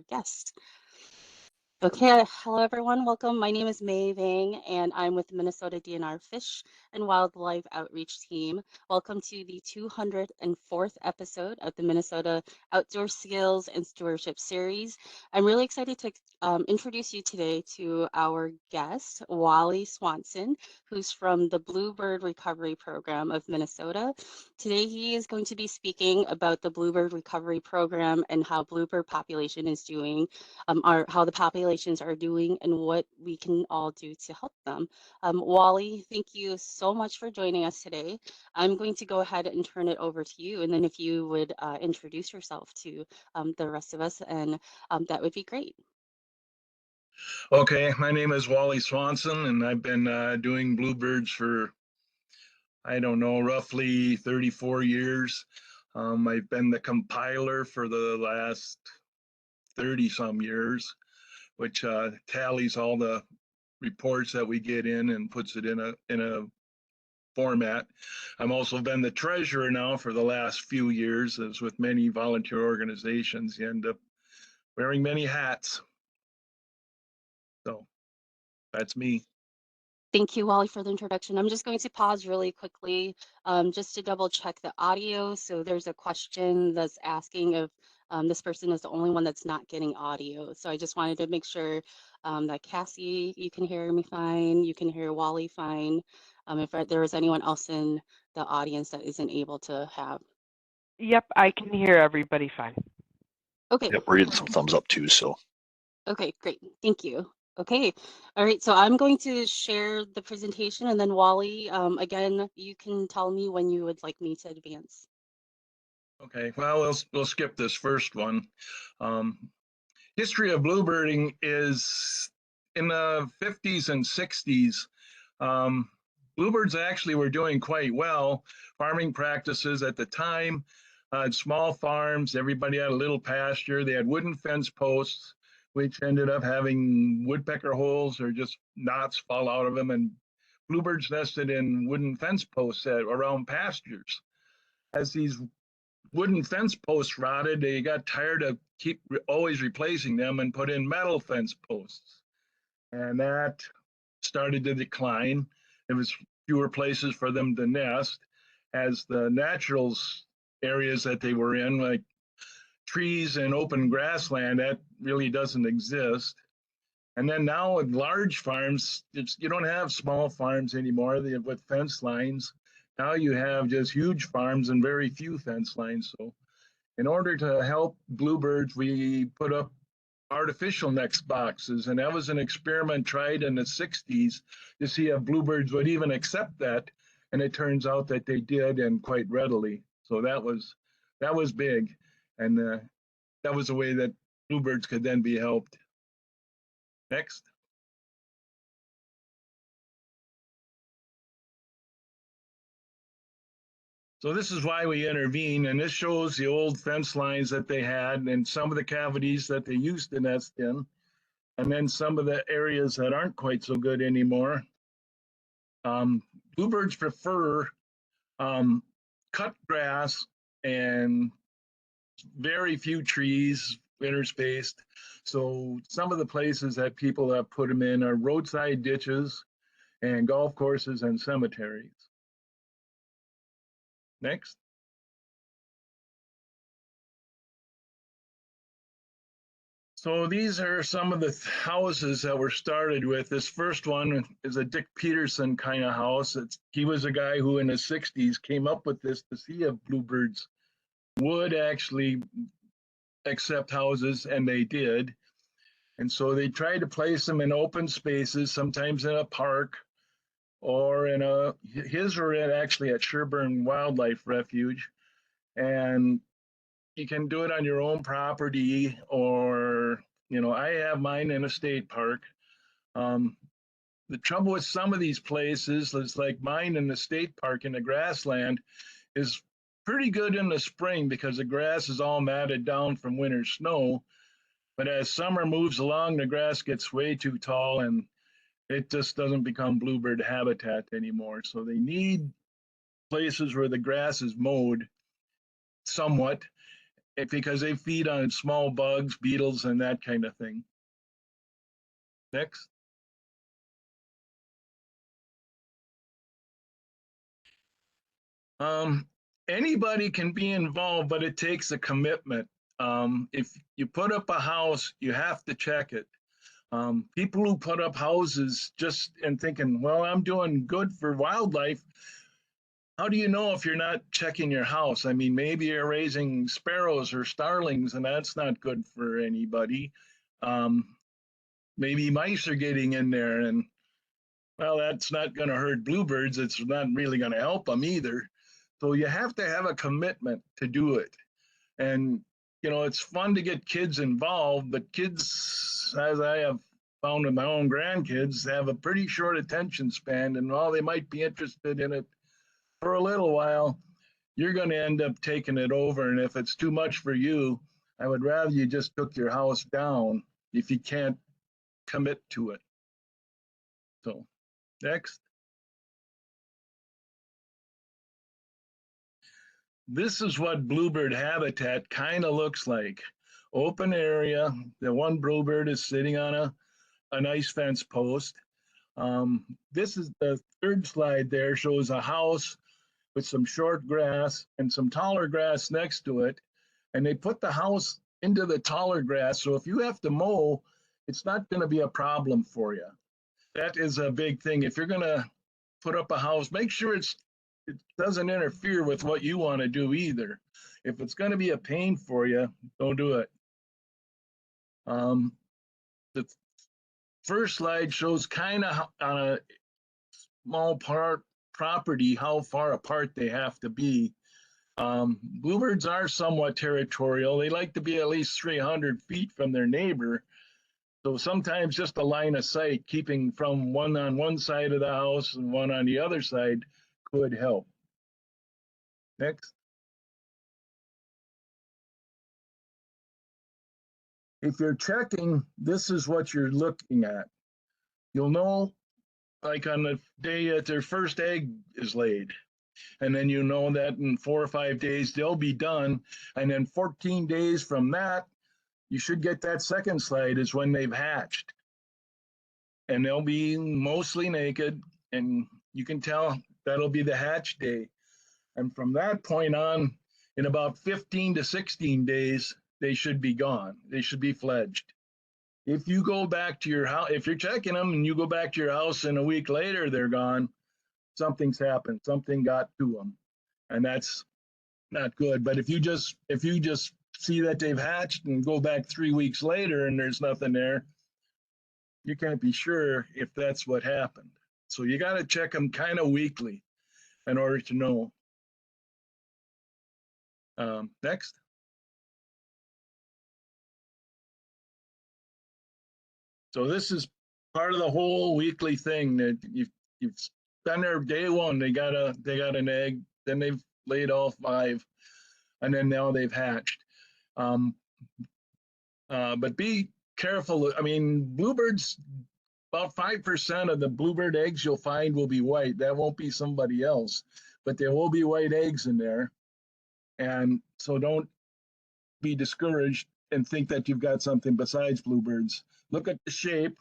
guest. Okay, hello everyone. Welcome. My name is May Vang, and I'm with the Minnesota DNR Fish and Wildlife Outreach Team. Welcome to the 204th episode of the Minnesota Outdoor Skills and Stewardship Series. I'm really excited to introduce you today to our guest, Wally Swanson, who's from the Bluebird Recovery Program of Minnesota. Today, he is going to be speaking about the Bluebird Recovery Program and how bluebird population is doing, how the populations are doing, and what we can all do to help them. Wally, thank you so much for joining us today. I'm going to go ahead and turn it over to you, and then if you would introduce yourself to the rest of us, and that would be great. Okay, my name is Wally Swanson, and I've been doing bluebirds for, I don't know, roughly 34 years. I've been the compiler for the last 30 some years, which tallies all the reports that we get in and puts it in a format. I've also been the treasurer now for the last few years, as with many volunteer organizations. You end up wearing many hats. So that's me. Thank you, Wally, for the introduction. I'm just going to pause really quickly just to double check the audio. So there's a question that's asking if this person is the only one that's not getting audio. So I just wanted to make sure that Cassie, you can hear me fine. You can hear Wally fine. If there is anyone else in the audience that isn't able to have. Yep, I can hear everybody fine. Okay. Yep, we're getting some thumbs up too, so. Okay, great. Thank you. Okay. All right. So I'm going to share the presentation, and then Wally, again, you can tell me when you would like me to advance. Okay, well, we'll skip this first one. History of bluebirding is in the 50s and 60s. Bluebirds actually were doing quite well. Farming practices at the time, small farms, everybody had a little pasture. They had wooden fence posts, which ended up having woodpecker holes or just knots fall out of them. And bluebirds nested in wooden fence posts around pastures. As these wooden fence posts rotted, they got tired of always replacing them and put in metal fence posts. And that started to decline. There was fewer places for them to nest, as the natural areas that they were in, like trees and open grassland, that really doesn't exist. And then now with large farms, you don't have small farms anymore with fence lines. Now you have just huge farms and very few fence lines. So in order to help bluebirds, we put up artificial nest boxes, and that was an experiment tried in the 60s to see if bluebirds would even accept that, and it turns out that they did, and quite readily. So that was big, and that was a way that bluebirds could then be helped. Next. So this is why we intervene, and this shows the old fence lines that they had and some of the cavities that they used to nest in, and then some of the areas that aren't quite so good anymore. Bluebirds prefer cut grass and very few trees, interspaced. So some of the places that people have put them in are roadside ditches and golf courses and cemeteries. Next. So these are some of the houses that were started with. This first one is a Dick Peterson kind of house. He was a guy who in the 60s came up with this to see if bluebirds would actually accept houses, and they did. And so they tried to place them in open spaces, sometimes in a park or his were actually at Sherburne Wildlife Refuge. And you can do it on your own property, or, I have mine in a state park. The trouble with some of these places is like mine in the state park in the grassland is pretty good in the spring because the grass is all matted down from winter snow. But as summer moves along, the grass gets way too tall and it just doesn't become bluebird habitat anymore. So they need places where the grass is mowed somewhat, because they feed on small bugs, beetles, and that kind of thing. Next. Anybody can be involved, but it takes a commitment. If you put up a house, you have to check it. People who put up houses just and thinking, well, I'm doing good for wildlife. How do you know if you're not checking your house? I mean, maybe you're raising sparrows or starlings, and that's not good for anybody. Maybe mice are getting in there, and well, that's not going to hurt bluebirds. It's not really going to help them either. So you have to have a commitment to do it. And, it's fun to get kids involved, but kids, as I have found with my own grandkids, have a pretty short attention span. And while they might be interested in it for a little while, you're going to end up taking it over. And if it's too much for you, I would rather you just took your house down if you can't commit to it. So, next. This is what bluebird habitat kind of looks like. Open area. The one bluebird is sitting on a nice fence post. This is the third slide there, shows a house with some short grass and some taller grass next to it. And they put the house into the taller grass. So if you have to mow, it's not going to be a problem for you. That is a big thing. If you're going to put up a house, make sure it doesn't interfere with what you want to do either. If it's going to be a pain for you, don't do it. The first slide shows kind of on a small property how far apart they have to be. Bluebirds are somewhat territorial. They like to be at least 300 feet from their neighbor. So sometimes just a line of sight, keeping from one on one side of the house and one on the other side could help. Next. If you're checking, this is what you're looking at. You'll know, like on the day that their first egg is laid, and then you know that in 4 or 5 days they'll be done, and then 14 days from that, you should get that second slide is when they've hatched, and they'll be mostly naked, and you can tell that'll be the hatch day. And from that point on, in about 15 to 16 days, they should be gone. They should be fledged. If you go back to your house, if you're checking them and you go back to your house and a week later they're gone, something's happened. Something got to them, and that's not good. But if you just see that they've hatched and go back 3 weeks later and there's nothing there, you can't be sure if that's what happened. So you got to check them kind of weekly in order to know. Next. So this is part of the whole weekly thing that you've done there day one. They got an egg, then they've laid all 5, and then now they've hatched. But be careful. I mean, bluebirds, about 5% of the bluebird eggs you'll find will be white. That won't be somebody else, but there will be white eggs in there. And so don't be discouraged and think that you've got something besides bluebirds. Look at the shape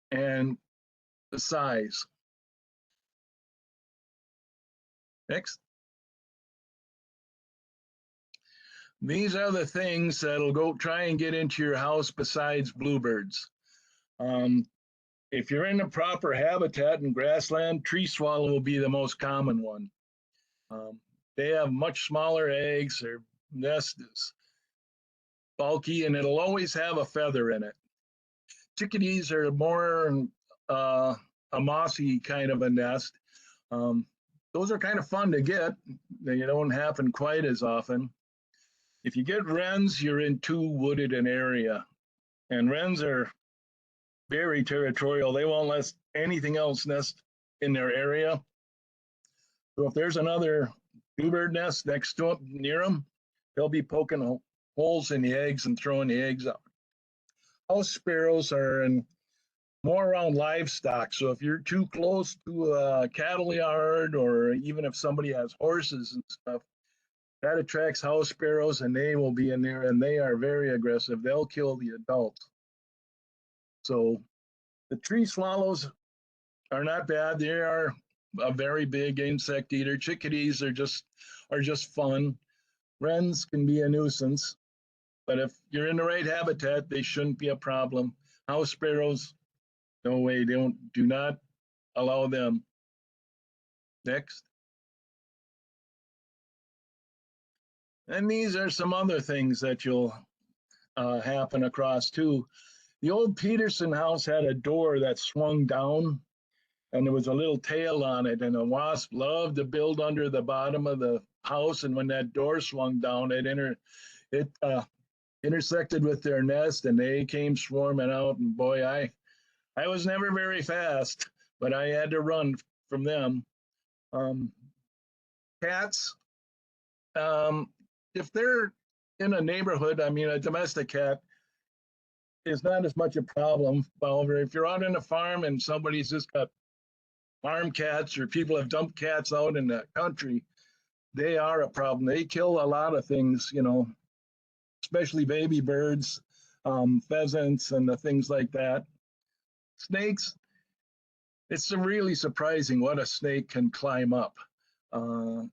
and the size. Next. These are the things that'll go try and get into your house besides bluebirds. If you're in the proper habitat and grassland, tree swallow will be the most common one. They have much smaller eggs. Their nest is bulky and it'll always have a feather in it. Chickadees are more a mossy kind of a nest. Those are kind of fun to get. They don't happen quite as often. If you get wrens, you're in too wooded an area. And wrens are very territorial. They won't let anything else nest in their area. So if there's another bluebird nest next to them, near them, they'll be poking holes in the eggs and throwing the eggs out. House sparrows are more around livestock. So if you're too close to a cattle yard, or even if somebody has horses and stuff, That attracts house sparrows, and they will be in there, and they are very aggressive. They'll kill the adults. So the tree swallows are not bad. They are a very big insect eater. Chickadees are just fun. Wrens can be a nuisance, but if you're in the right habitat, they shouldn't be a problem. House sparrows, no way. Do not allow them. Next. And these are some other things that you'll happen across too. The old Peterson house had a door that swung down, and there was a little tail on it, and a wasp loved to build under the bottom of the house, and when that door swung down, it intersected with their nest, and they came swarming out, and boy, I was never very fast, but I had to run from them. Um, Cats, if they're in a neighborhood, I mean, a domestic cat is not as much a problem. However, if you're out on a farm and somebody's just got farm cats or people have dumped cats out in the country, they are a problem. They kill a lot of things, especially baby birds, pheasants, and the things like that. Snakes, it's really surprising what a snake can climb up. A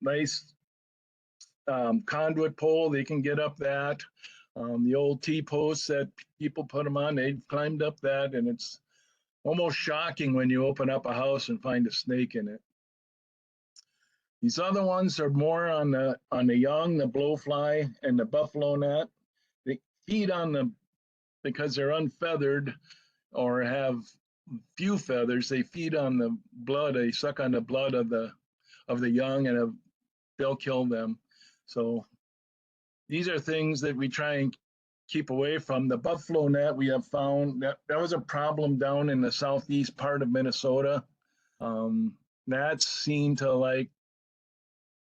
nice conduit pole, they can get up that. The old T-posts that people put them on, they've climbed up that, and it's almost shocking when you open up a house and find a snake in it. These other ones are more on the young, the blowfly and the buffalo gnat. They feed on them because they're unfeathered or have few feathers. They feed on the blood. They suck on the blood of the young, and they'll kill them. So these are things that we try and keep away from. The buffalo gnat, we have found that was a problem down in the southeast part of Minnesota. Gnats seem to like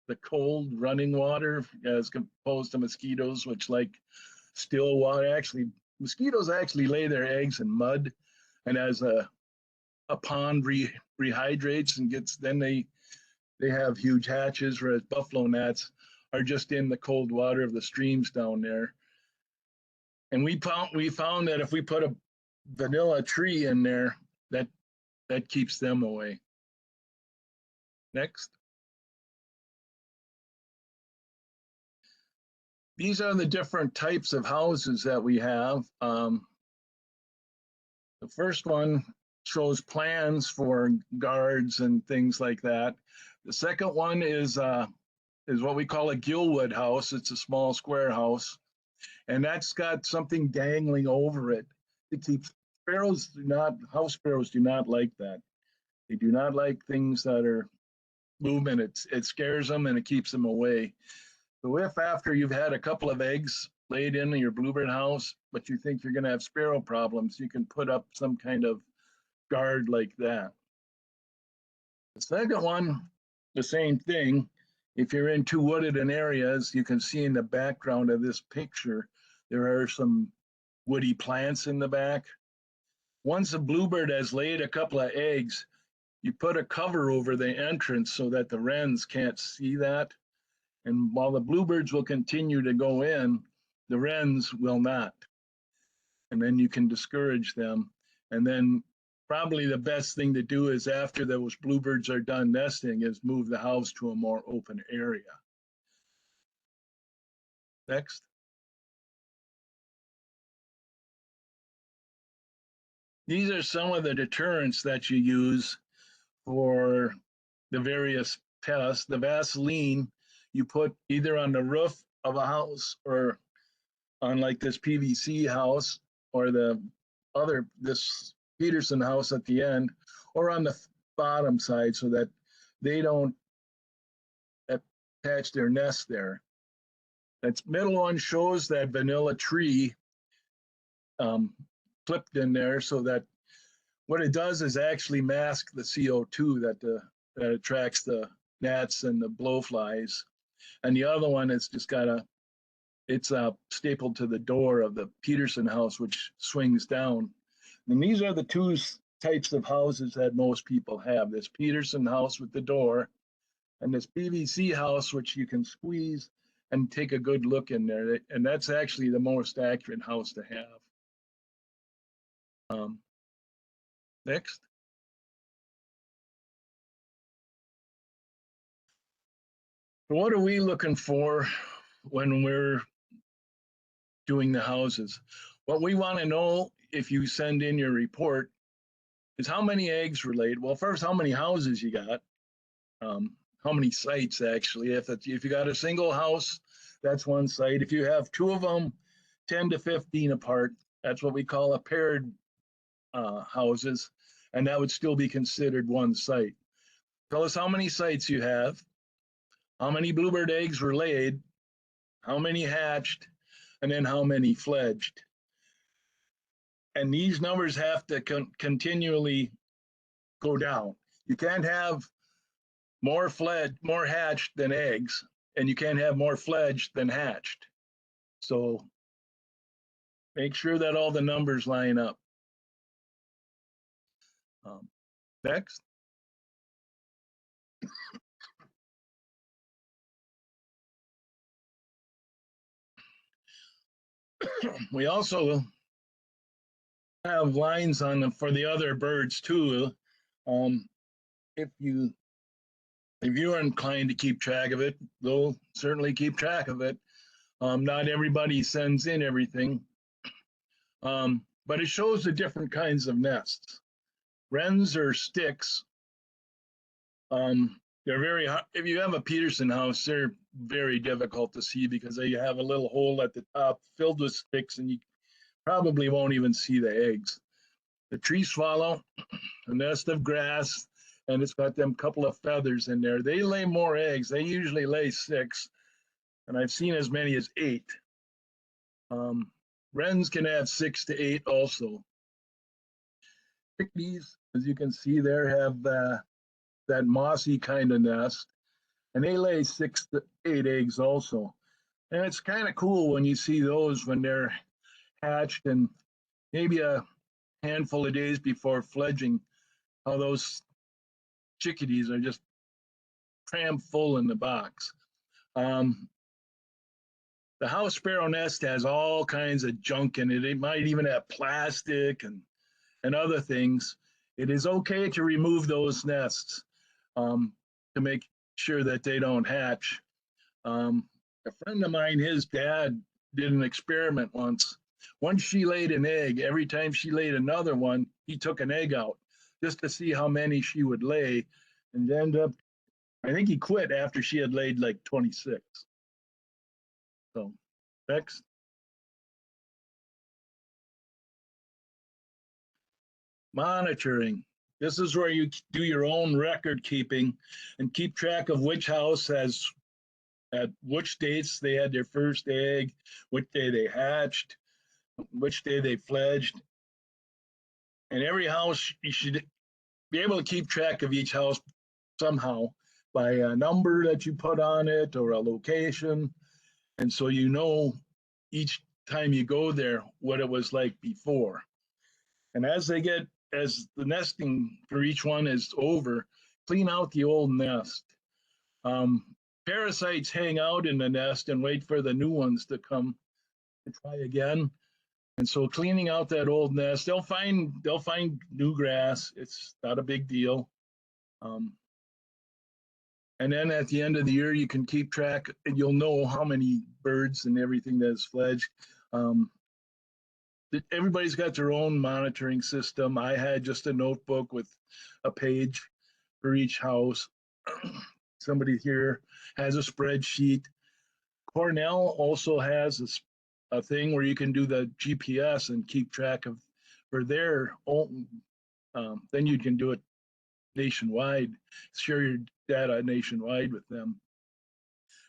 the cold running water as opposed to mosquitoes, which like still water. Actually, mosquitoes actually lay their eggs in mud, and as a pond rehydrates and gets, then they have huge hatches, whereas buffalo gnats are just in the cold water of the streams down there. And we found that if we put a vanilla tree in there, that keeps them away. Next. These are the different types of houses that we have. The first one shows plans for guards and things like that. The second one is what we call a gillwood house. It's a small square house, and that's got something dangling over it. It keeps house sparrows do not like that. They do not like things that are movement. It scares them and it keeps them away. So if after you've had a couple of eggs laid in your bluebird house, but you think you're going to have sparrow problems, you can put up some kind of guard like that. The second one, the same thing. If you're in too wooded an areas, you can see in the background of this picture, there are some woody plants in the back. Once a bluebird has laid a couple of eggs, you put a cover over the entrance so that the wrens can't see that. And while the bluebirds will continue to go in, the wrens will not. And then you can discourage them. And then probably the best thing to do is after those bluebirds are done nesting is move the house to a more open area. Next. These are some of the deterrents that you use for the various pests. The Vaseline you put either on the roof of a house or on like this PVC house or this Peterson house at the end, or on the bottom side so that they don't attach their nest there. That middle one shows that vanilla tree clipped in there so that what it does is actually mask the CO2 that attracts the gnats and the blowflies. And the other one, it's stapled to the door of the Peterson house, which swings down. And these are the two types of houses that most people have. This Peterson house with the door, and this PVC house, which you can squeeze and take a good look in there. And that's actually the most accurate house to have. Next. So what are we looking for when we're doing the houses? What we want to know if you send in your report is how many eggs were laid. Well, first, how many houses you got? How many sites actually? If you got a single house, that's one site. If you have two of them, 10 to 15 apart, that's what we call a paired houses, and that would still be considered one site. Tell us how many sites you have, how many bluebird eggs were laid, how many hatched, and then how many fledged. And these numbers have to continually go down. You can't have more hatched than eggs, and you can't have more fledged than hatched. So make sure that all the numbers line up. Next. We also have lines on them for the other birds too. If you are inclined to keep track of it, they'll certainly keep track of it. Not everybody sends in everything, but it shows the different kinds of nests. Wrens or sticks, they're very hard. If you have a Peterson house, they're very difficult to see because they have a little hole at the top filled with sticks, and you probably won't even see the eggs. The tree swallow, a nest of grass, and it's got them couple of feathers in there. They lay more eggs. They usually lay 6, and I've seen as many as 8. Wrens can have 6 to 8 also. Chickadees, as you can see there, have that mossy kind of nest, and they lay 6 to 8 eggs also. And it's kind of cool when you see those when they're hatched and maybe a handful of days before fledging, how those chickadees are just crammed full in the box. The house sparrow nest has all kinds of junk in it. It might even have plastic and other things. It is okay to remove those nests to make sure that they don't hatch. A friend of mine, his dad, did an experiment once. Once she laid an egg, every time she laid another one, he took an egg out just to see how many she would lay, and ended up, I think he quit after she had laid like 26. So, next. Monitoring. This is where you do your own record keeping and keep track of which house has, at which dates they had their first egg, which day they hatched, which day they fledged. And every house, you should be able to keep track of each house somehow by a number that you put on it or a location. And so you know each time you go there what it was like before. And as the nesting for each one is over, clean out the old nest. Parasites hang out in the nest and wait for the new ones to come to try again. And so cleaning out that old nest, they'll find new grass. It's not a big deal. And then at the end of the year, you can keep track and you'll know how many birds and everything that's fledged. Everybody's got their own monitoring system. I had just a notebook with a page for each house. Somebody here has a spreadsheet. Cornell also has a thing where you can do the GPS and keep track of for their own. Then you can do it nationwide, share your data nationwide with them.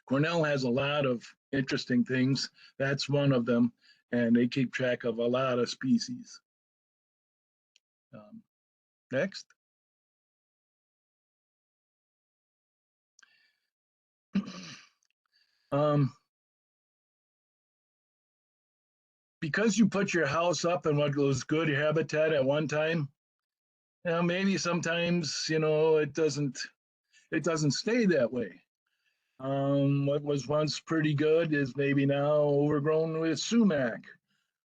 Cornell has a lot of interesting things. That's one of them, and they keep track of a lot of species. Next. Because you put your house up in what was good habitat at one time, maybe sometimes, it doesn't, it doesn't stay that way. What was once pretty good is maybe now overgrown with sumac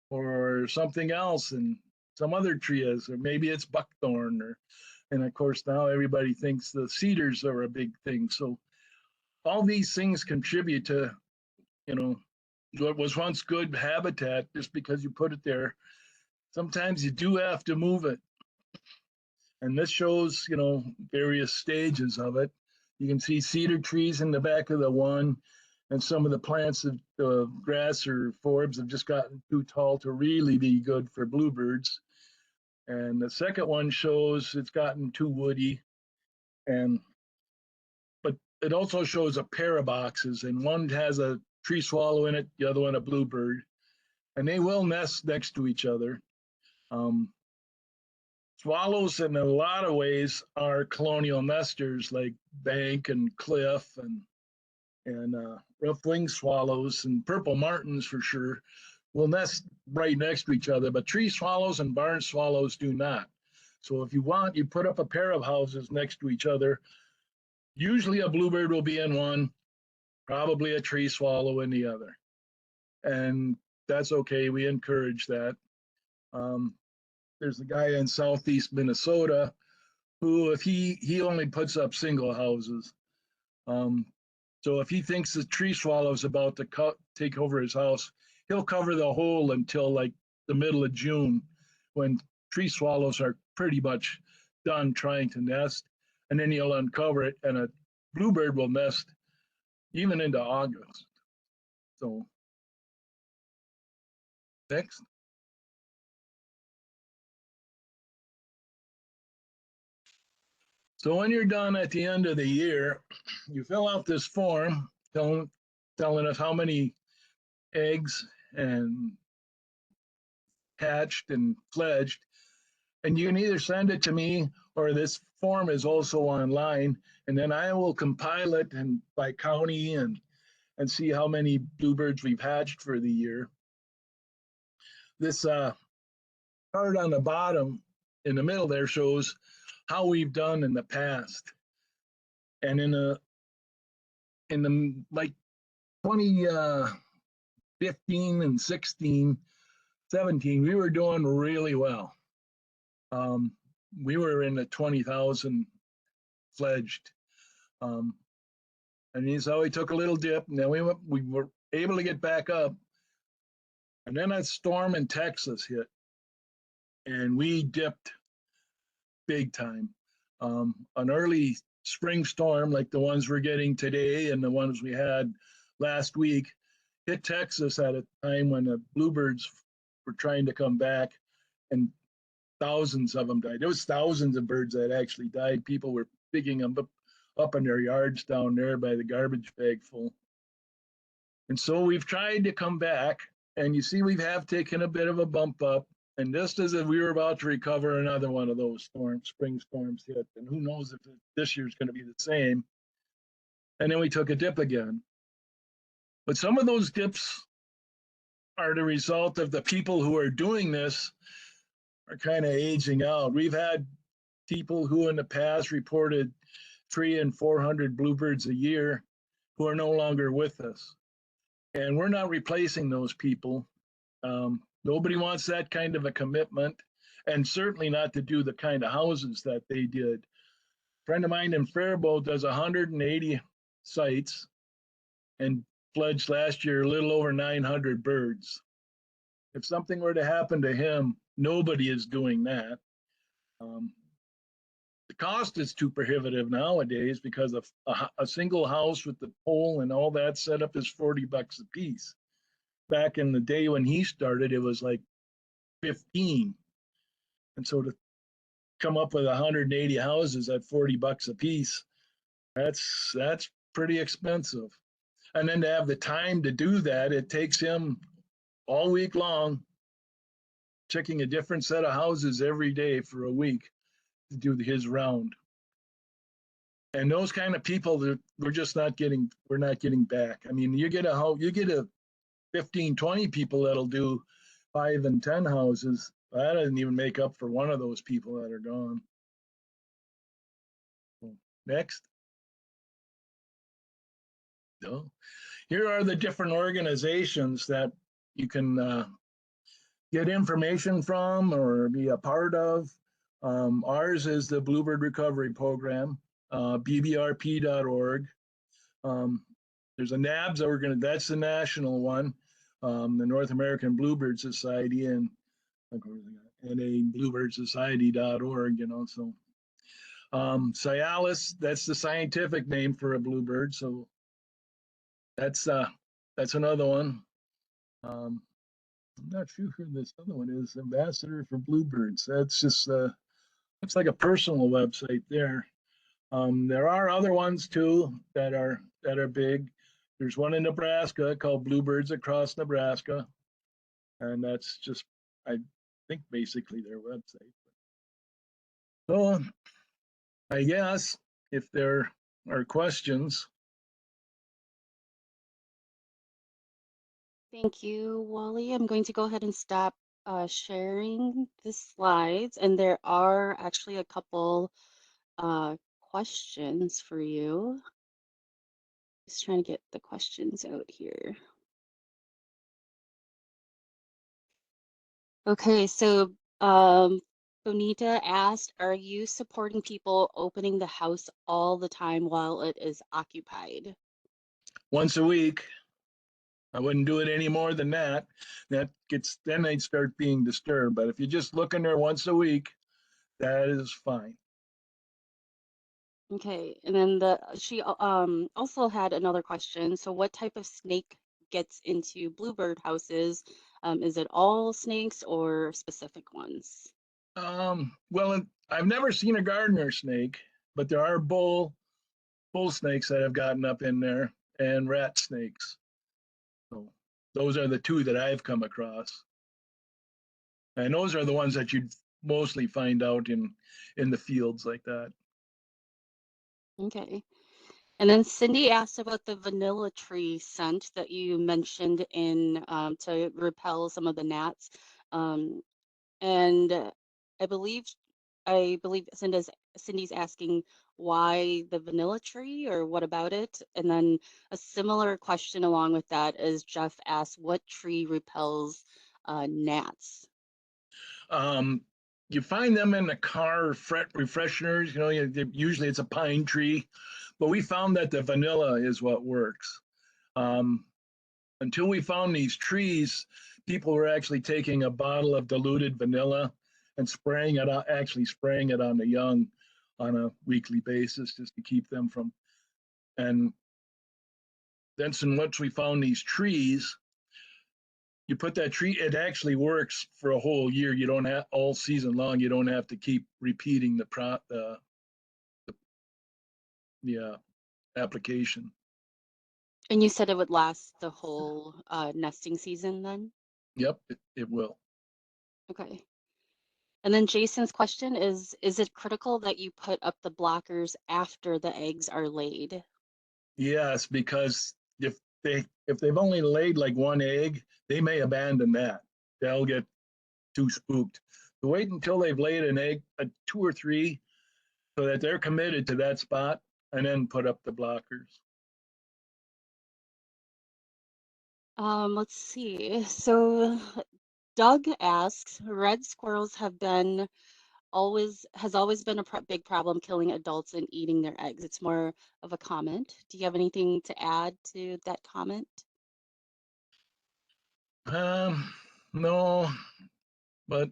or something else, and some other tree is, or maybe it's buckthorn, or and of course now everybody thinks the cedars are a big thing. So all these things contribute to, you know, what was once good habitat. Just because you put it there, sometimes you do have to move it. And this shows, you know, various stages of it. You can see cedar trees in the back of the one, and some of the plants of grass or forbs have just gotten too tall to really be good for bluebirds. And the second one shows it's gotten too woody, and but it also shows a pair of boxes, and one has a tree swallow in it, the other one a bluebird, and they will nest next to each other. Um, Swallows, in a lot of ways, are colonial nesters like bank and cliff and rough-winged swallows and purple martins for sure will nest right next to each other, but tree swallows and barn swallows do not. So if you want, you put up a pair of houses next to each other. Usually a bluebird will be in one, probably a tree swallow in the other. And that's okay, we encourage that. Um, there's a guy in southeast Minnesota who, if he only puts up single houses. Um, so if he thinks the tree swallow is about to take over his house, he'll cover the hole until like the middle of June, when tree swallows are pretty much done trying to nest, and then he'll uncover it, and a bluebird will nest even into August. So next. So when you're done at the end of the year, you fill out this form telling us how many eggs and hatched and fledged, and you can either send it to me, or this form is also online, and then I will compile it and by county and see how many bluebirds we've hatched for the year. This chart on the bottom in the middle there shows how we've done in the past, and in the like 2015 and 16, 17, we were doing really well. We were in the 20,000 fledged. And so we took a little dip, and then we were able to get back up. And then that storm in Texas hit, and we dipped big time. An early spring storm like the ones we're getting today and the ones we had last week hit Texas at a time when the bluebirds were trying to come back, and thousands of them died. There was thousands of birds that actually died. People were picking them up in their yards down there by the garbage bag full. And so we've tried to come back, and you see we have taken a bit of a bump up. And just as we were about to recover, another one of those spring storms hit. And who knows if this year's going to be the same. And then we took a dip again. But some of those dips are the result of the people who are doing this are kind of aging out. We've had people who in the past reported 300 and 400 bluebirds a year who are no longer with us. And we're not replacing those people. Nobody wants that kind of a commitment, and certainly not to do the kind of houses that they did. A friend of mine in Faribault does 180 sites and fledged last year a little over 900 birds. If something were to happen to him, nobody is doing that. The cost is too prohibitive nowadays because of a single house with the pole and all that setup is $40 a piece. Back in the day when he started, it was like 15. And so to come up with 180 houses at $40 a piece, that's pretty expensive. And then to have the time to do that, it takes him all week long, checking a different set of houses every day for a week to do his round. And those kind of people that we're not getting back. I mean, you get a 15, 20 people that'll do 5 and 10 houses. That doesn't even make up for one of those people that are gone. Next. So here are the different organizations that you can get information from or be a part of. Ours is the Bluebird Recovery Program, bbrp.org. There's a NABS that's the national one, the North American Bluebird Society, and of course, a bluebirdsociety.org, so Cialis, that's the scientific name for a bluebird, so that's another one. I'm not sure who this other one is, Ambassador for Bluebirds. That's just looks like a personal website there. There are other ones too that are big. There's one in Nebraska called Bluebirds Across Nebraska, and that's just, I think, basically their website. So I guess if there are questions. Thank you, Wally. I'm going to go ahead and stop sharing the slides, and there are actually a couple questions for you. Just trying to get the questions out here. Okay, so Bonita asked, are you supporting people opening the house all the time while it is occupied? Once a week. I wouldn't do it any more than that. Then they'd start being disturbed. But if you just look in there once a week, that is fine. Okay, and then she also had another question. So what type of snake gets into bluebird houses? Is it all snakes or specific ones? Well, I've never seen a gardener snake, but there are bull snakes that have gotten up in there, and rat snakes. So those are the two that I've come across. And those are the ones that you'd mostly find out in the fields like that. Okay. And then Cindy asked about the vanilla tree scent that you mentioned in to repel some of the gnats. Um, and I believe Cindy's asking why the vanilla tree or what about it? And then a similar question along with that is Jeff asked what tree repels gnats? You find them in the car refresheners. Usually it's a pine tree, but we found that the vanilla is what works. Until we found these trees, people were actually taking a bottle of diluted vanilla and spraying it on the young on a weekly basis just to keep them from. And then once we found these trees, you put that tree, it actually works for a whole year. You don't have all season long. You don't have to keep repeating the application. And you said it would last the whole nesting season then? Yep, it will. Okay. And then Jason's question is it critical that you put up the blockers after the eggs are laid? Yes, because if they've only laid like one egg, they may abandon that. They'll get too spooked. So wait until they've laid an egg, two or three, so that they're committed to that spot, and then put up the blockers. Let's see. So Doug asks, red squirrels have always been a big problem killing adults and eating their eggs. It's more of a comment. Do you have anything to add to that comment? No, but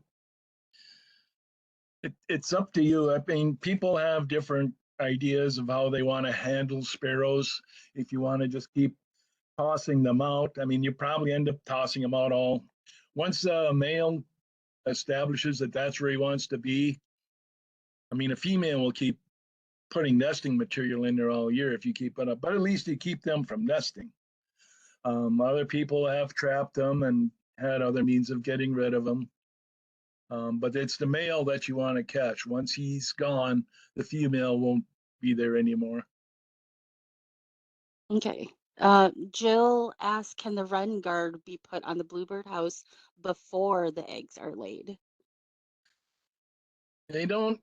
it's up to you. I mean, people have different ideas of how they want to handle sparrows. If you want to just keep tossing them out, I mean, you probably end up tossing them out all. Once a male establishes that that's where he wants to be, I mean, a female will keep putting nesting material in there all year if you keep it up, but at least you keep them from nesting. Other people have trapped them and had other means of getting rid of them. But it's the male that you want to catch. Once he's gone, the female won't be there anymore. Okay. Jill asked, can the wren guard be put on the bluebird house before the eggs are laid? They don't,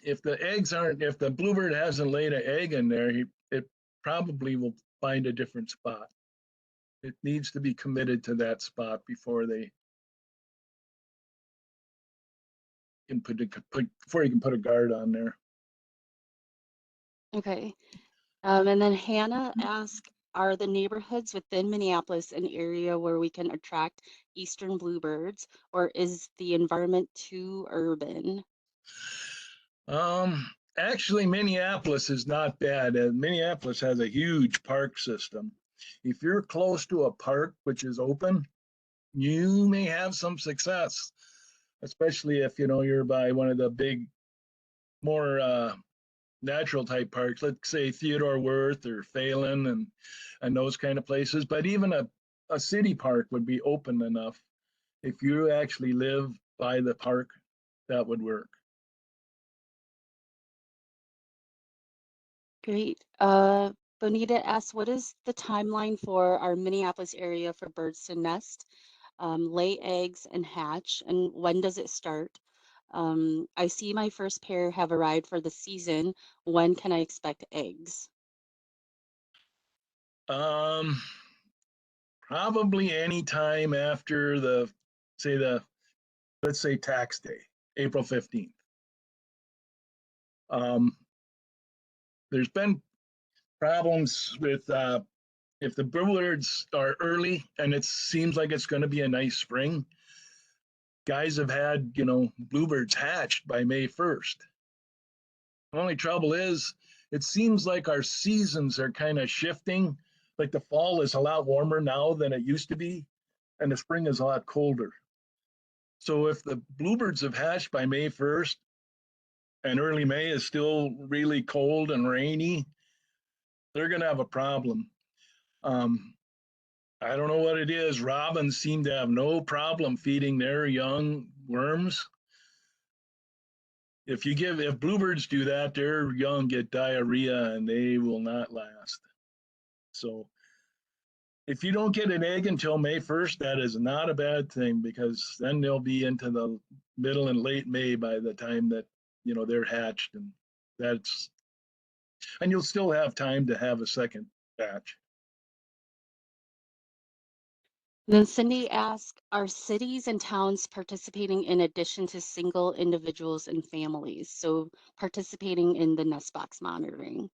if the bluebird hasn't laid an egg in there, it probably will find a different spot. It needs to be committed to that spot before they can before you can put a guard on there. Okay. And then Hannah asked, are the neighborhoods within Minneapolis an area where we can attract eastern bluebirds, or is the environment too urban? Actually, Minneapolis is not bad. Minneapolis has a huge park system. If you're close to a park which is open, you may have some success, especially if you're by one of the big, more natural type parks. Let's say Theodore Wirth or Phelan and those kind of places. But even a city park would be open enough. If you actually live by the park, that would work. Great. Bonita asks, what is the timeline for our Minneapolis area for birds to nest, lay eggs, and hatch, and when does it start? I see my first pair have arrived for the season. When can I expect eggs? Um, Probably any time after let's say tax day, April 15th. There's been problems with if the bluebirds are early and it seems like it's going to be a nice spring. Guys have had bluebirds hatched by May 1st. The only trouble is it seems like our seasons are kind of shifting. Like the fall is a lot warmer now than it used to be, and the spring is a lot colder. So if the bluebirds have hatched by May 1st and early May is still really cold and rainy, they're going to have a problem. Um, I don't know what it is. Robins seem to have no problem feeding their young worms. If bluebirds do that, their young get diarrhea and they will not last. So if you don't get an egg until May 1st, that is not a bad thing, because then they'll be into the middle and late May by the time that they're hatched, and you'll still have time to have a second batch. Then Cindy asked, are cities and towns participating in addition to single individuals and families? So participating in the nest box monitoring.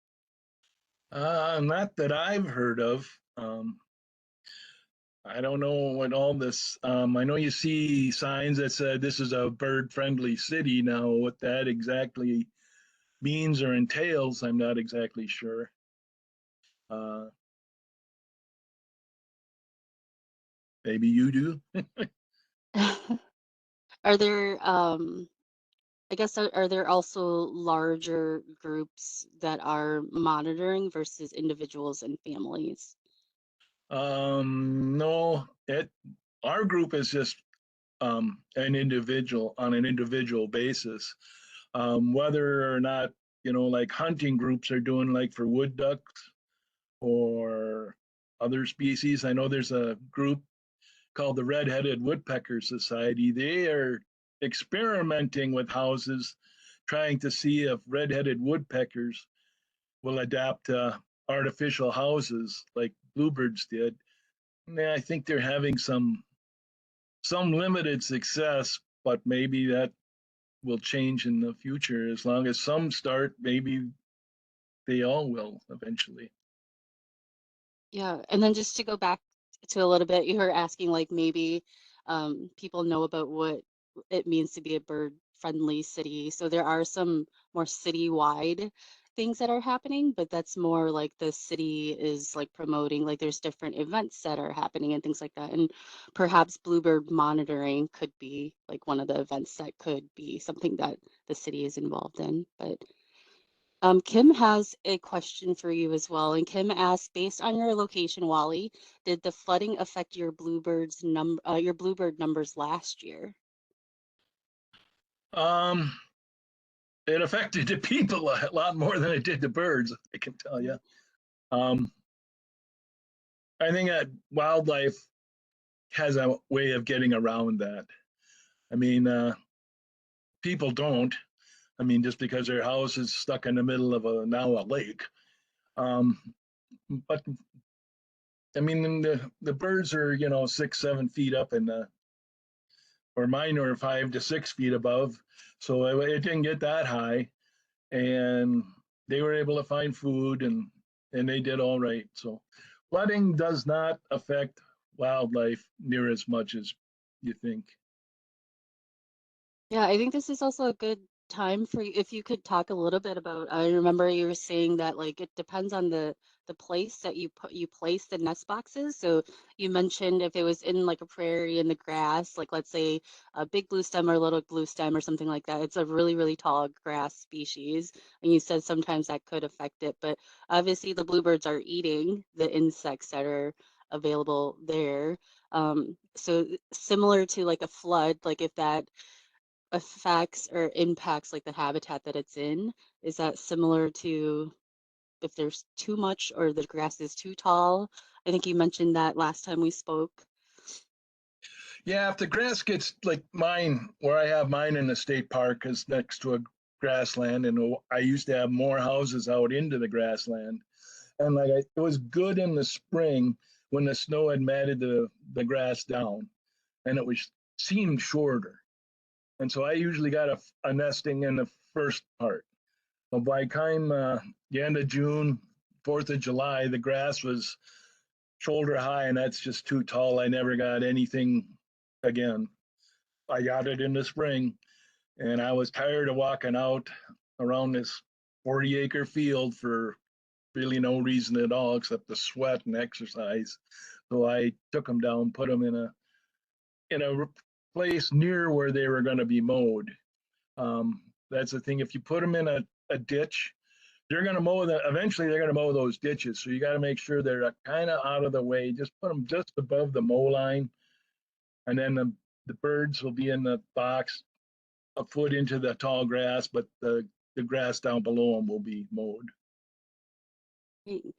Not that I've heard of. I don't know what all this. I know you see signs that said this is a bird-friendly city. Now, what that exactly means or entails, I'm not exactly sure. Uh, Maybe you do. Are there, I guess, are there also larger groups that are monitoring versus individuals and families? No, our group is just an individual on an individual basis. Whether or not like hunting groups are doing, like for wood ducks or other species. I know there's a group called the Red-Headed Woodpecker Society. They are experimenting with houses, trying to see if red-headed woodpeckers will adapt to artificial houses like bluebirds did. And I think they're having some limited success, but maybe that will change in the future. As long as some start, maybe they all will eventually. Yeah, and then just to go back to a little bit, you were asking like maybe people know about what it means to be a bird-friendly city. So there are some more city-wide things that are happening, but that's more like the city is like promoting, like there's different events that are happening and things like that. And perhaps Bluebird monitoring could be like one of the events that could be something that the city is involved in. But Kim has a question for you as well. And Kim asks, based on your location, Wally, did the flooding affect your your bluebird numbers last year? Um, it affected the people a lot more than it did the birds, I can tell you. Um, I think that wildlife has a way of getting around that. I mean, people don't. I mean, just because their house is stuck in the middle of now a lake. Um, but I mean, the birds are 6, 7 feet up in the, or mine are 5 to 6 feet above, so it didn't get that high, and they were able to find food and they did all right. So flooding does not affect wildlife near as much as you think. Yeah, I think this is also a good time for you if you could talk a little bit about, I remember you were saying that like it depends on the place that you place the nest boxes. So you mentioned if it was in like a prairie in the grass, like let's say a big blue stem or a little blue stem or something like that. It's a really, really tall grass species. And you said sometimes that could affect it, but obviously the bluebirds are eating the insects that are available there. So similar to like a flood, like if that affects or impacts like the habitat that it's in? Is that similar to if there's too much or the grass is too tall? I think you mentioned that last time we spoke. Yeah, if the grass gets like mine, where I have mine in the state park is next to a grassland, and I used to have more houses out into the grassland. And like it was good in the spring when the snow had matted the grass down, and it was seemed shorter. And so I usually got a nesting in the first part. But by the time the end of June, 4th of July, the grass was shoulder high, and that's just too tall. I never got anything again. I got it in the spring, and I was tired of walking out around this 40-acre field for really no reason at all except the sweat and exercise. So I took them down, put them in a place near where they were going to be mowed. That's the thing. If you put them in a ditch, they're going to mow the. Eventually, they're going to mow those ditches. So you got to make sure they're kind of out of the way. Just put them just above the mow line, and then the birds will be in the box a foot into the tall grass, but the grass down below them will be mowed. Great.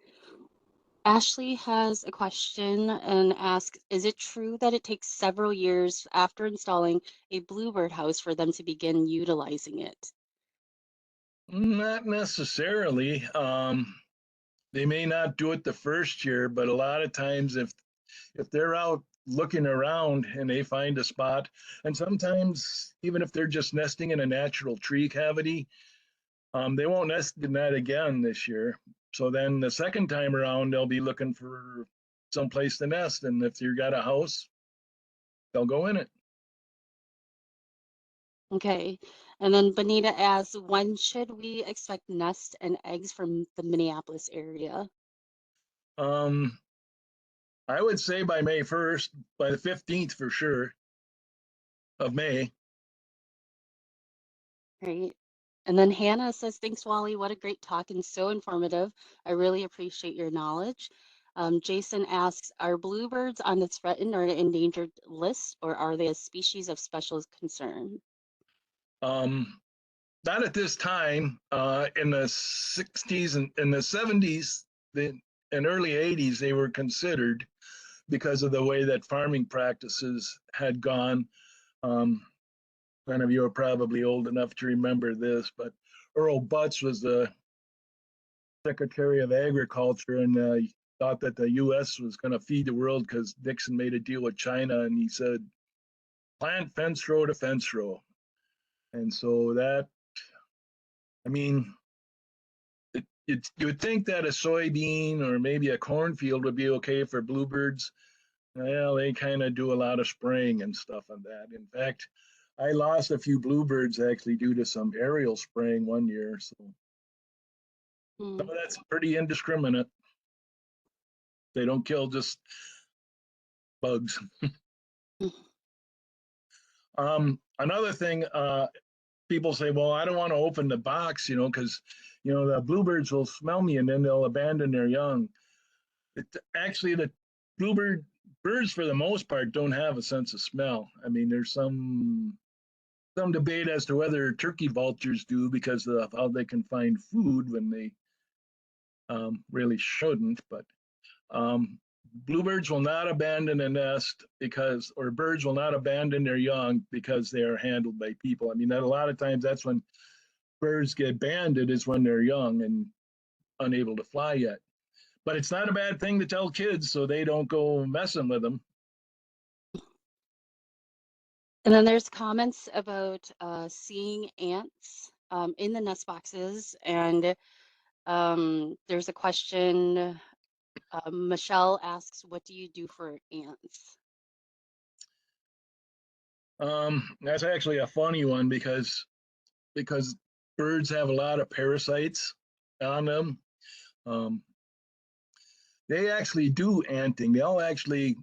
Ashley has a question and asks, is it true that it takes several years after installing a bluebird house for them to begin utilizing it? Not necessarily. They may not do it the first year, but a lot of times if they're out looking around and they find a spot, and sometimes even if they're just nesting in a natural tree cavity, they won't nest in that again this year. So then the second time around, they'll be looking for some place to nest, and if you got a house, they'll go in it. Okay. And then Bonita asks, when should we expect nests and eggs from the Minneapolis area? Um, I would say by May 1st, by the 15th for sure of May. Great. And then Hannah says, thanks, Wally. What a great talk and so informative. I really appreciate your knowledge. Jason asks, are bluebirds on the threatened or endangered list, or are they a species of special concern? Um, Not at this time. In the 60s and in the 70s and early 80s, they were considered because of the way that farming practices had gone. None of you are probably old enough to remember this, but Earl Butz was the Secretary of Agriculture, and thought that the U.S. was going to feed the world because Nixon made a deal with China, and he said, plant fence row to fence row. And so that, I mean, you would think that a soybean or maybe a cornfield would be okay for bluebirds. Well, they kind of do a lot of spraying and stuff on that. In fact, I lost a few bluebirds actually due to some aerial spraying one year. So Hmm. some of that's pretty indiscriminate. They don't kill just bugs. Another thing, people say, well, I don't want to open the box, because, the bluebirds will smell me and then they'll abandon their young. Actually, the birds for the most part don't have a sense of smell. I mean, there's some debate as to whether turkey vultures do because of how they can find food when they really shouldn't. But um, bluebirds will not abandon a nest or birds will not abandon their young because they are handled by people. I mean, that a lot of times that's when birds get banded is when they're young and unable to fly yet. but it's not a bad thing to tell kids so they don't go messing with them. And then there's comments about seeing ants in the nest boxes. And there's a question. Michelle asks, what do you do for ants? That's actually a funny one because birds have a lot of parasites on them. Um, they actually do anting. They'll actually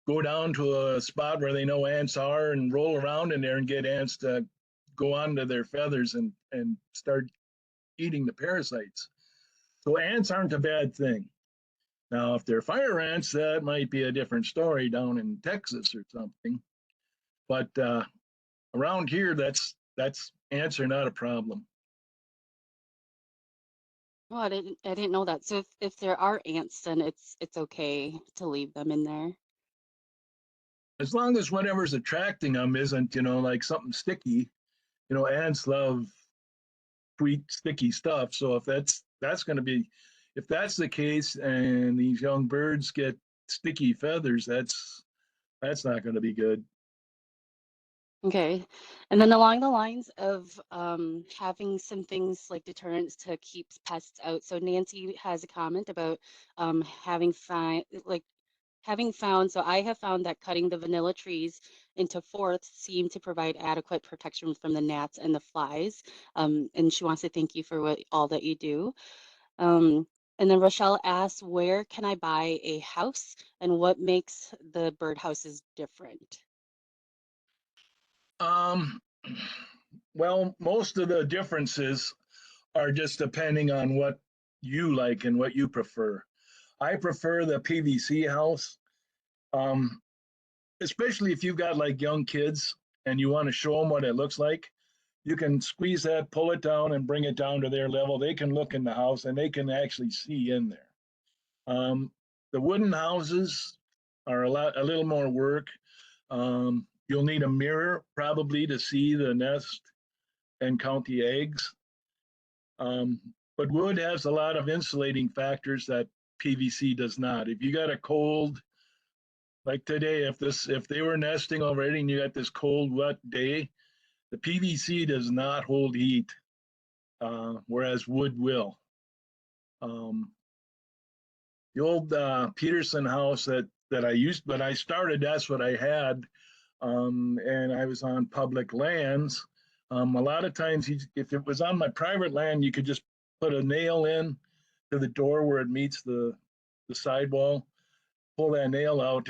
go down to a spot where they know ants are and roll around in there and get ants to go onto their feathers and start eating the parasites. So ants aren't a bad thing. Now, if they're fire ants, that might be a different story down in Texas or something. But around here, that's ants are not a problem. Oh, I didn't know that. So if there are ants, then it's okay to leave them in there. As long as whatever's attracting them isn't, like something sticky. Ants love sweet, sticky stuff. So if that's going to be, if that's the case, and these young birds get sticky feathers, that's not going to be good. Okay. And then along the lines of having some things like deterrents to keep pests out. So Nancy has a comment about having found, so I have found that cutting the vanilla trees into fourths seem to provide adequate protection from the gnats and the flies. And she wants to thank you for all that you do. And then Rochelle asks, where can I buy a house and what makes the birdhouses different? Um, well, most of the differences are just depending on what you like and what you prefer. I prefer the PVC house, um, especially if you've got like young kids and you want to show them what it looks like. You can squeeze that, pull it down, and bring it down to their level. They can look in the house and they can actually see in there. The wooden houses are a little more work. You'll need a mirror probably to see the nest and count the eggs. Um, but wood has a lot of insulating factors that PVC does not. If you got a cold, like today, if they were nesting already and you got this cold, wet day, the PVC does not hold heat, whereas wood will. Um, the old Peterson house that I used, but I started, that's what I had, and I was on public lands. A lot of times, if it was on my private land, you could just put a nail in to the door where it meets the sidewall, pull that nail out,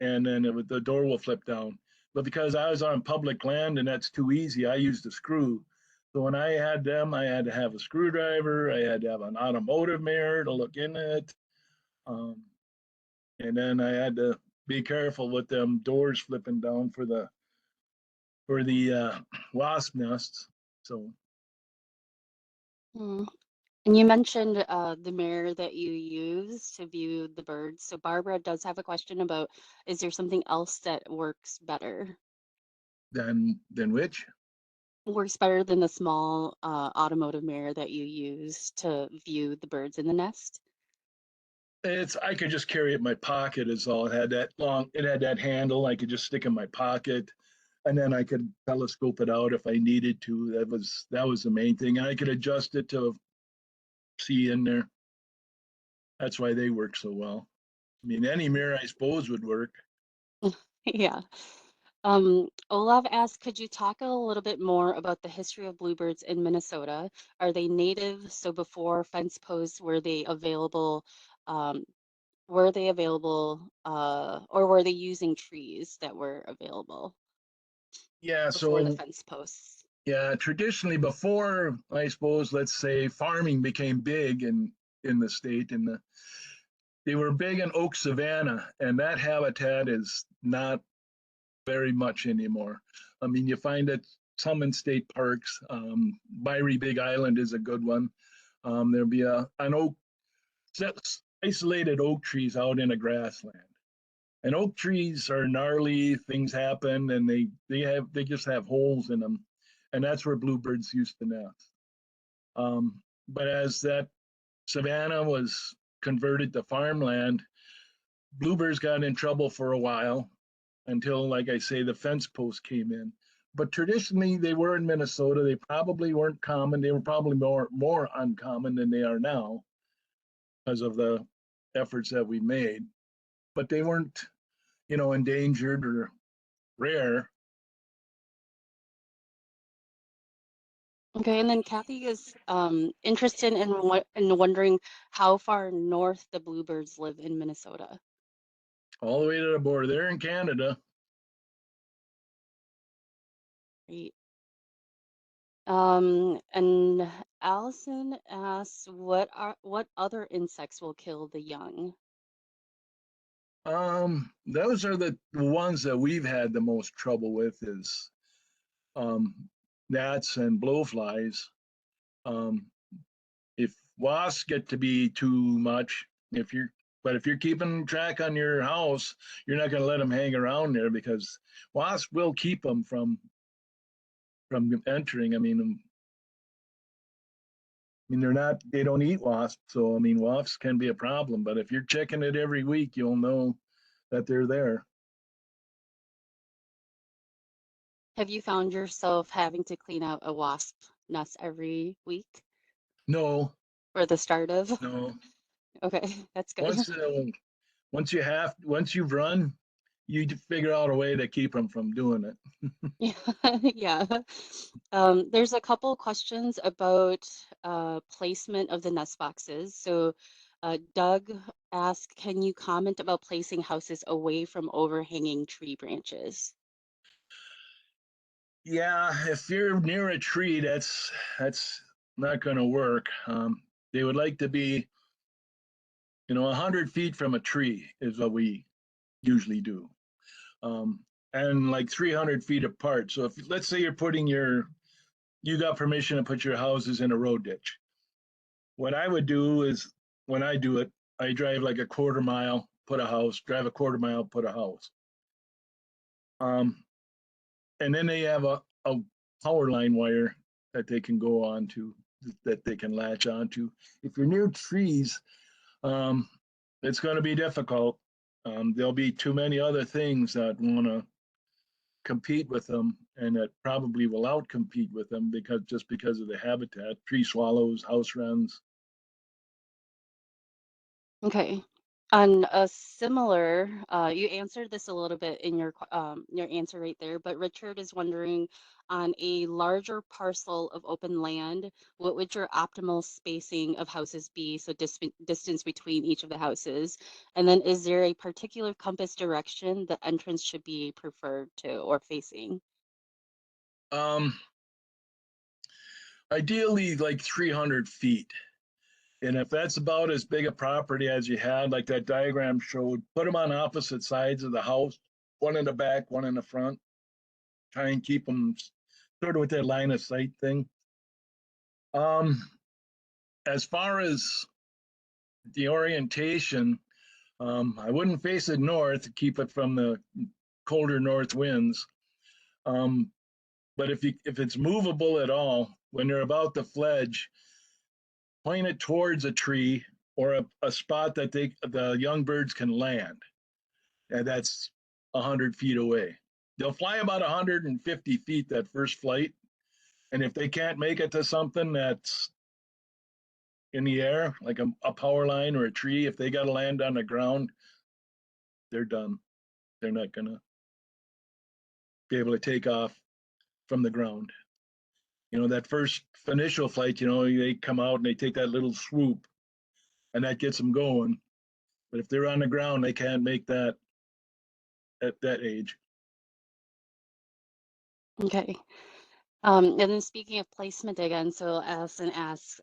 and then the door will flip down. But because I was on public land and that's too easy, I used a screw. So when I had them, I had to have a screwdriver, I had to have an automotive mirror to look in it. Um, and then I had to be careful with them doors flipping down for the wasp nests. So Hmm. And you mentioned the mirror that you use to view the birds. So Barbara does have a question about, is there something else that then which? works better than the small automotive mirror that you use to view the birds in the nest? I could just carry it in my pocket is all. It had that handle I could just stick in my pocket, and then I could telescope it out if I needed to. That was the main thing. And I could adjust it to see in there. That's why they work so well. I mean, any mirror I suppose would work. Yeah. Olav asked, could you talk a little bit more about the history of bluebirds in Minnesota? Are they native? So before fence posts, um, were they available, or were they using trees that were available Yeah, before the so fence posts? yeah, traditionally before I suppose let's say farming became big in the state, they were big in oak savanna, and that habitat is not very much anymore. I mean, you find it some in state parks. Byrie Big Island is a good one. There'll be an oak, isolated oak trees out in a grassland. And oak trees are gnarly. Things happen, and they just have holes in them, and that's where bluebirds used to nest. But as that savanna was converted to farmland, bluebirds got in trouble for a while until, like I say, the fence post came in. But traditionally, they were in Minnesota. They probably weren't common. They were probably more uncommon than they are now because of the efforts that we made. But they weren't, endangered or rare. Okay, and then Kathy is interested in wondering how far north the bluebirds live in Minnesota. All the way to the border. They're in Canada. Right. And Allison asks, what other insects will kill the young? Those are the ones that we've had the most trouble with is um, gnats and blowflies. Um, if wasps get to be too much, if you're keeping track on your house, you're not going to let them hang around there because wasps will keep them from entering. They don't eat wasps, so wasps can be a problem. But if you're checking it every week, you'll know that they're there. Have you found yourself having to clean out a wasp nest every week No, or the start of? no. Okay, that's good. Once once you've run, you figure out a way to keep them from doing it. Yeah, yeah. There's a couple questions about placement of the nest boxes. So Doug asked, can you comment about placing houses away from overhanging tree branches? Yeah, if you're near a tree, that's not going to work. They would like to be, 100 feet from a tree is what we usually do, um, and like 300 feet apart. So if let's say you got permission to put your houses in a road ditch. What I would do is when I do it, I drive like a quarter mile, put a house, drive a quarter mile, put a house. Um, and then they have a power line wire that they can go onto, that they can latch onto. If you're near trees, um, it's going to be difficult. There'll be too many other things that want to compete with them and that probably will outcompete with them because of the habitat, tree swallows, house wrens. Okay. On a similar, you answered this a little bit in your answer right there, but Richard is wondering on a larger parcel of open land, what would your optimal spacing of houses be? So distance between each of the houses. And then is there a particular compass direction the entrance should be preferred to or facing? Um, Ideally, like 300 feet. And if that's about as big a property as you had, like that diagram showed, put them on opposite sides of the house, one in the back, one in the front. Try and keep them sort of with that line of sight thing. Um, as far as the orientation, I wouldn't face it north to keep it from the colder north winds. Um, but if it's movable at all, when they're about to fledge, point it towards a tree or a spot that the young birds can land, and that's 100 feet away. They'll fly about 150 feet that first flight, and if they can't make it to something that's in the air, like a power line or a tree, if they got to land on the ground, they're done. They're not gonna be able to take off from the ground. That first initial flight, they come out and they take that little swoop, and that gets them going. But if they're on the ground, they can't make that at that age. Okay. And then speaking of placement again, so Allison asks,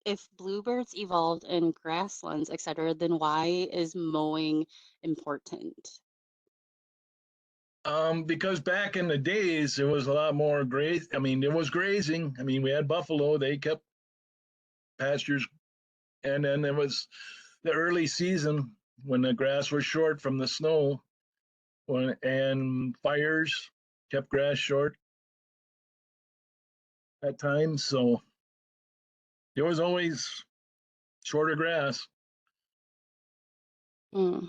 if bluebirds evolved in grasslands, et cetera, then why is mowing important? Because back in the days, there was a lot more graze. There was grazing. We had buffalo. They kept pastures, and then there was the early season when the grass was short from the snow, and fires kept grass short at times. So there was always shorter grass. Mm.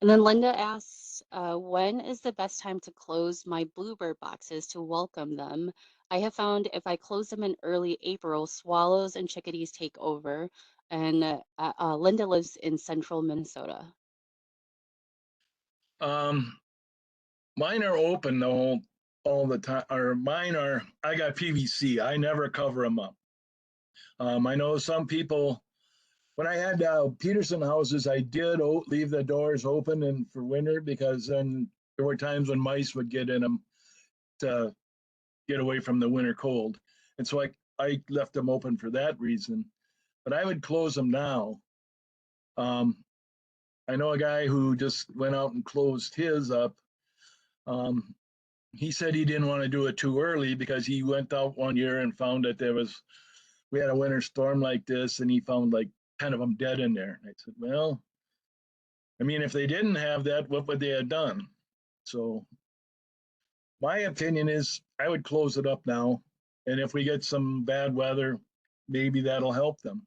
And then Linda asks, when is the best time to close my Bluebird boxes to welcome them? I have found if I close them in early April, swallows and chickadees take over. And Linda lives in central Minnesota. Um, Mine are open all the time, or mine are. I got PVC. I never cover them up. I know some people. When I had Peterson houses, I did leave the doors open and for winter because then there were times when mice would get in them to get away from the winter cold, and so I left them open for that reason. But I would close them now. Um, I know a guy who just went out and closed his up. Um, he said he didn't want to do it too early because he went out one year and found that we had a winter storm like this, and he found like 10 of them dead in there. And I said, well, I mean, if they didn't have that, what would they have done? So my opinion is I would close it up now. And if we get some bad weather, maybe that'll help them.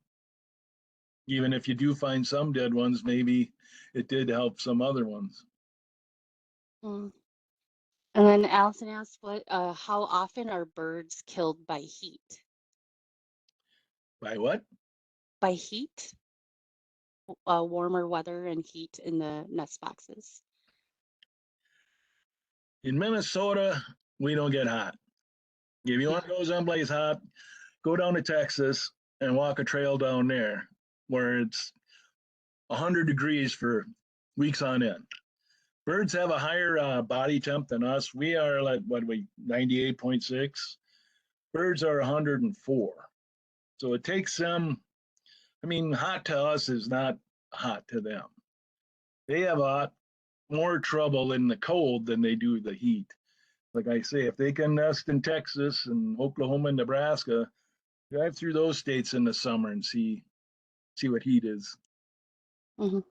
Even if you do find some dead ones, maybe it did help some other ones. Mm. And then Allison asks, how often are birds killed by heat? By what? By heat, warmer weather and heat in the nest boxes. In Minnesota, we don't get hot. If you want to go someplace hot, go down to Texas and walk a trail down there where it's 100 degrees for weeks on end. Birds have a higher body temp than us. We are like, 98.6. Birds are 104. So it takes them, I mean, hot to us is not hot to them. They have a lot more trouble in the cold than they do the heat. Like I say, if they can nest in Texas and Oklahoma and Nebraska, drive through those states in the summer and see what heat is. Mhm.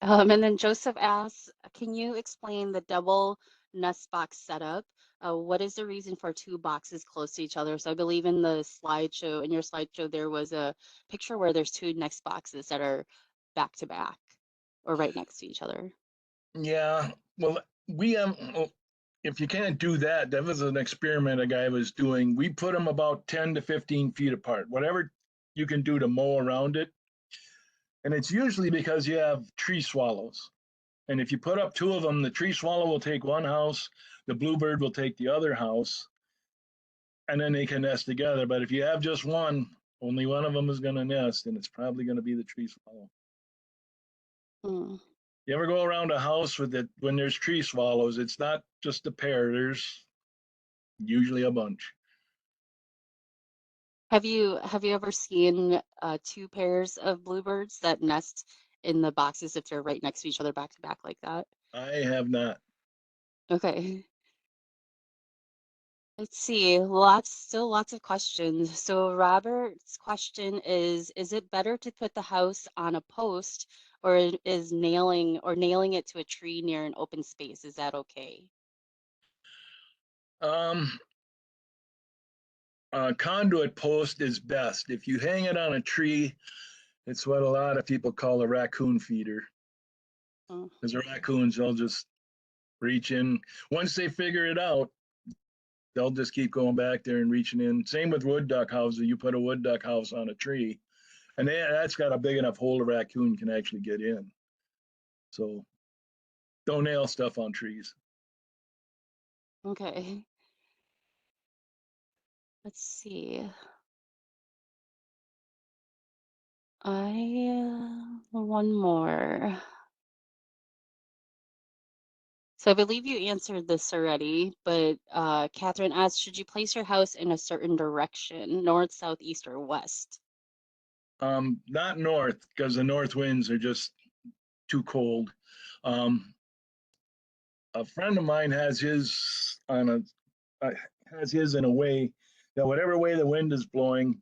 And then Joseph asks, can you explain the double nest box setup? What is the reason for two boxes close to each other? So I believe in your slideshow, there was a picture where there's two nest boxes that are back to back or right next to each other. Yeah, well, if you can't do that, that was an experiment a guy was doing. We put them about 10 to 15 feet apart, whatever you can do to mow around it. And it's usually because you have tree swallows. And if you put up two of them, the tree swallow will take one house, the bluebird will take the other house, and then they can nest together. But if you have just one, only one of them is going to nest, and it's probably going to be the tree swallow. Hmm. You ever go around a house with it when there's tree swallows? It's not just a pair. There's usually a bunch. Have you ever seen two pairs of bluebirds that nest in the boxes if they're right next to each other back to back like that? I have not. Okay. Let's see, still lots of questions. So Robert's question is it better to put the house on a post or is nailing it to a tree near an open space? Is that okay? Um, a conduit post is best. If you hang it on a tree, it's what a lot of people call a raccoon feeder. Mm, Because the raccoons, they'll just reach in. Once they figure it out, they'll just keep going back there and reaching in. Same with wood duck houses. You put a wood duck house on a tree, and that's got a big enough hole a raccoon can actually get in. So don't nail stuff on trees. okay. Let's see. One more. So I believe you answered this already, but Catherine asked, should you place your house in a certain direction, north, south, east, or west? Not north because the north winds are just too cold. Um, a friend of mine has his in a way that whatever way the wind is blowing,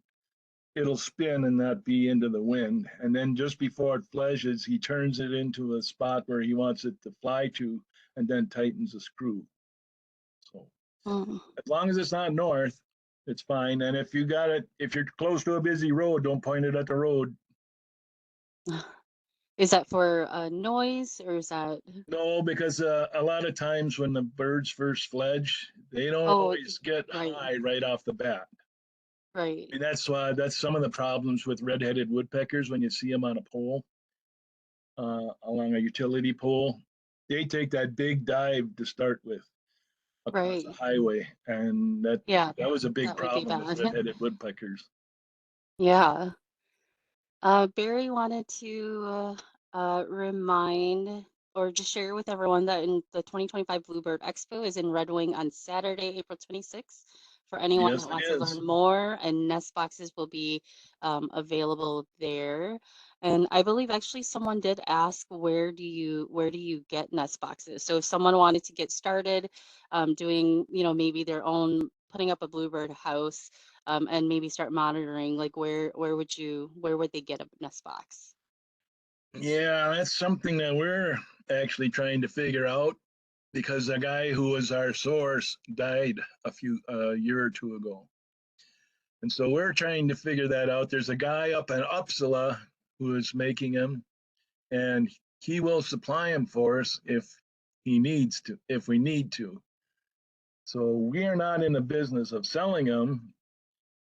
it'll spin and not be into the wind. And then just before it fledges, he turns it into a spot where he wants it to fly to, and then tightens the screw. So Mm. as long as it's not north, it's fine. And if you're close to a busy road, don't point it at the road. Is that for noise or is that? No, because a lot of times when the birds first fledge, they don't Oh, always get right, high right off the bat. right, I mean, that's why that's some of the problems with red-headed woodpeckers when you see them on a pole, along a utility pole. They take that big dive to start with across a right. highway, and that Yeah, that was a big that would be problem with bad. red-headed woodpeckers. Yeah. Barry wanted to remind or just share with everyone that in the 2025 Bluebird Expo is in Red Wing on Saturday, April 26th. For anyone Yes, that it wants to is. learn more, and nest boxes will be available there. And I believe actually someone did ask where do you get nest boxes? So if someone wanted to get started doing, maybe their own putting up a Bluebird house, and maybe start monitoring like where would they get a nest box? Yeah, that's something that we're actually trying to figure out because the guy who was our source died a year or two ago. And so we're trying to figure that out. There's a guy up in Uppsala who is making them, and he will supply them for us if we need to. So we are not in the business of selling them,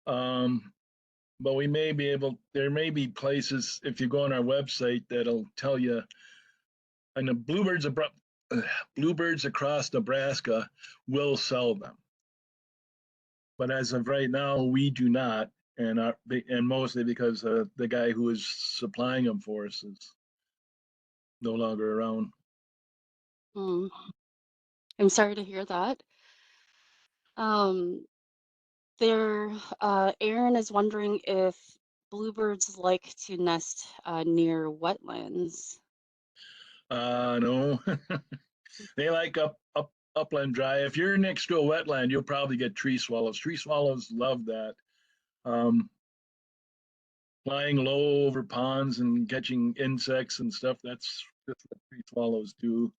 but we may be able. There may be places if you go on our website that'll tell you. And the bluebirds across Nebraska will sell them, but as of right now, we do not, and mostly because the guy who is supplying them for us is no longer around. Hmm. I'm sorry to hear that. Um, there, Aaron is wondering if bluebirds like to nest near wetlands. No, they like upland dry. If you're next to a wetland, you'll probably get tree swallows. Tree swallows love that. Um, Flying low over ponds and catching insects and stuff. That's what tree swallows do.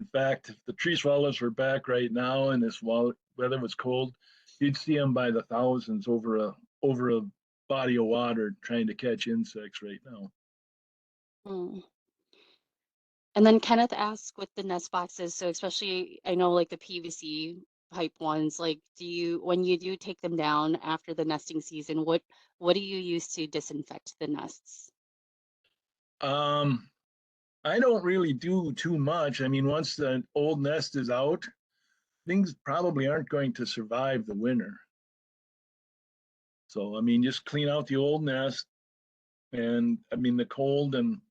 In fact, if the tree swallows were back right now and this weather was cold, you'd see them by the thousands over a body of water trying to catch insects right now. Hmm. And then Kenneth asked with the nest boxes, so especially I know like the PVC pipe ones, like when you do take them down after the nesting season, what do you use to disinfect the nests? Um, I don't really do too much. I mean, once the old nest is out, things probably aren't going to survive the winter. So, I mean, just clean out the old nest, and I mean, the cold and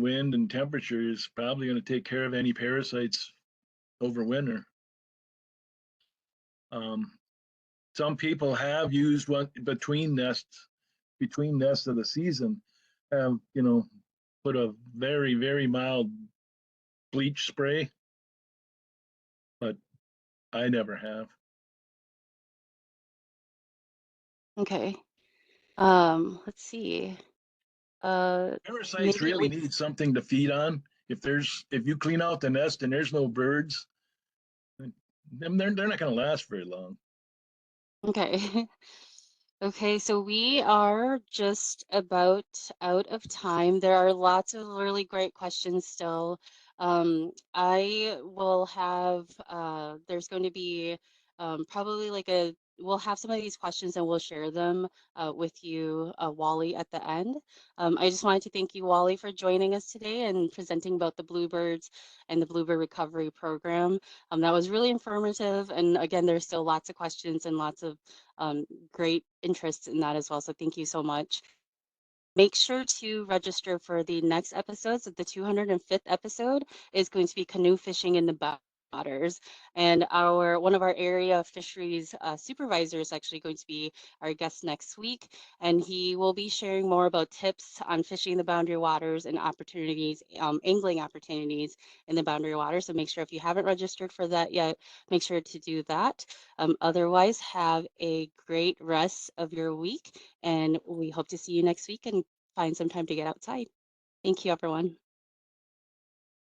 wind and temperature is probably going to take care of any parasites over winter. Um, some people have used one between nests of the season, have put a very mild bleach spray, but I never have. Okay. Let's see. Parasites Maybe really need something to feed on. If you clean out the nest and there's no birds, they're not going to last very long. okay. Okay, so we are just about out of time. There are lots of really great questions still. I will have, there's going to be probably we'll have some of these questions and we'll share them with you, Wally, at the end. I just wanted to thank you, Wally, for joining us today and presenting about the Bluebirds and the Bluebird Recovery Program. That was really informative. And again, there's still lots of questions and lots of great interest in that as well. So thank you so much. Make sure to register for the next episodes. The 205th episode is going to be canoe fishing in the waters. And one of our area fisheries supervisors is actually going to be our guest next week. And he will be sharing more about tips on fishing the boundary waters and opportunities, angling opportunities in the boundary waters. So make sure if you haven't registered for that yet, make sure to do that. Otherwise, have a great rest of your week. And we hope to see you next week and find some time to get outside. Thank you, everyone.